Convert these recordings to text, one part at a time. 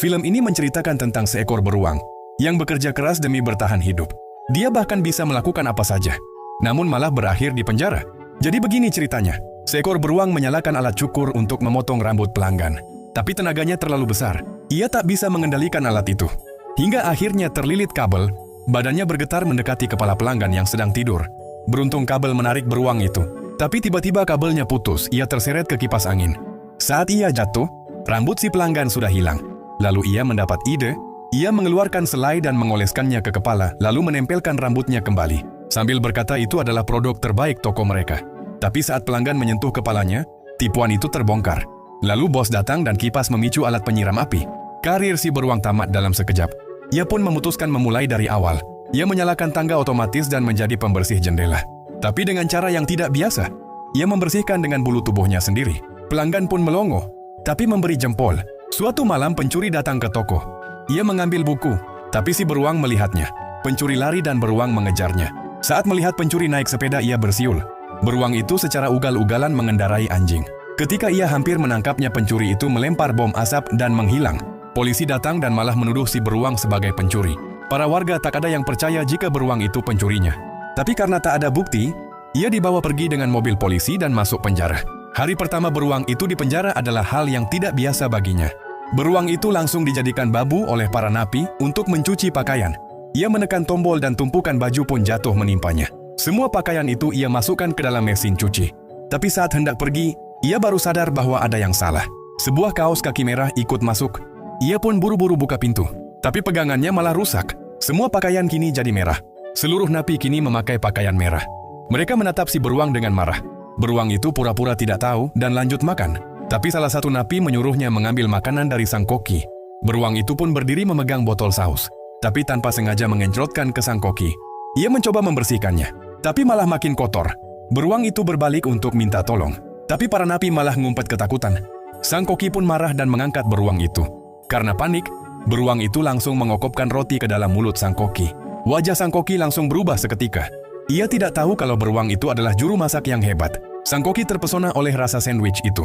Film ini menceritakan tentang seekor beruang yang bekerja keras demi bertahan hidup. Dia bahkan bisa melakukan apa saja, namun malah berakhir di penjara. Jadi begini ceritanya. Seekor beruang menyalakan alat cukur untuk memotong rambut pelanggan. Tapi tenaganya terlalu besar. Ia tak bisa mengendalikan alat itu. Hingga akhirnya terlilit kabel, badannya bergetar mendekati kepala pelanggan yang sedang tidur. Beruntung kabel menarik beruang itu. Tapi tiba-tiba kabelnya putus, ia terseret ke kipas angin. Saat ia jatuh, rambut si pelanggan sudah hilang. Lalu ia mendapat ide, ia mengeluarkan selai dan mengoleskannya ke kepala, lalu menempelkan rambutnya kembali. Sambil berkata itu adalah produk terbaik toko mereka. Tapi saat pelanggan menyentuh kepalanya, tipuan itu terbongkar. Lalu bos datang dan kipas memicu alat penyiram api. Karir si beruang tamat dalam sekejap. Ia pun memutuskan memulai dari awal. Ia menyalakan tangga otomatis dan menjadi pembersih jendela. Tapi dengan cara yang tidak biasa. Ia membersihkan dengan bulu tubuhnya sendiri. Pelanggan pun melongo, tapi memberi jempol. Suatu malam pencuri datang ke toko. Ia mengambil buku, tapi si beruang melihatnya. Pencuri lari dan beruang mengejarnya. Saat melihat pencuri naik sepeda, ia bersiul. Beruang itu secara ugal-ugalan mengendarai anjing. Ketika ia hampir menangkapnya, pencuri itu melempar bom asap dan menghilang. Polisi datang dan malah menuduh si beruang sebagai pencuri. Para warga tak ada yang percaya jika beruang itu pencurinya. Tapi karena tak ada bukti, ia dibawa pergi dengan mobil polisi dan masuk penjara. Hari pertama beruang itu di penjara adalah hal yang tidak biasa baginya. Beruang itu langsung dijadikan babu oleh para napi untuk mencuci pakaian. Ia menekan tombol dan tumpukan baju pun jatuh menimpanya. Semua pakaian itu ia masukkan ke dalam mesin cuci. Tapi saat hendak pergi, ia baru sadar bahwa ada yang salah. Sebuah kaos kaki merah ikut masuk. Ia pun buru-buru buka pintu. Tapi pegangannya malah rusak. Semua pakaian kini jadi merah. Seluruh napi kini memakai pakaian merah. Mereka menatap si beruang dengan marah. Beruang itu pura-pura tidak tahu dan lanjut makan. Tapi salah satu napi menyuruhnya mengambil makanan dari sang koki. Beruang itu pun berdiri memegang botol saus. Tapi tanpa sengaja mengencerotkan ke sang koki. Ia mencoba membersihkannya, tapi malah makin kotor. Beruang itu berbalik untuk minta tolong. Tapi para napi malah ngumpet ketakutan. Sang koki pun marah dan mengangkat beruang itu. Karena panik, beruang itu langsung mengokopkan roti ke dalam mulut sang koki. Wajah sang koki langsung berubah seketika. Ia tidak tahu kalau beruang itu adalah juru masak yang hebat. Sang koki terpesona oleh rasa sandwich itu.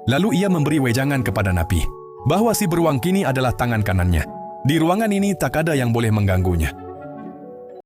Lalu ia memberi wejangan kepada napi bahwa si beruang kini adalah tangan kanannya. Di ruangan ini tak ada yang boleh mengganggunya.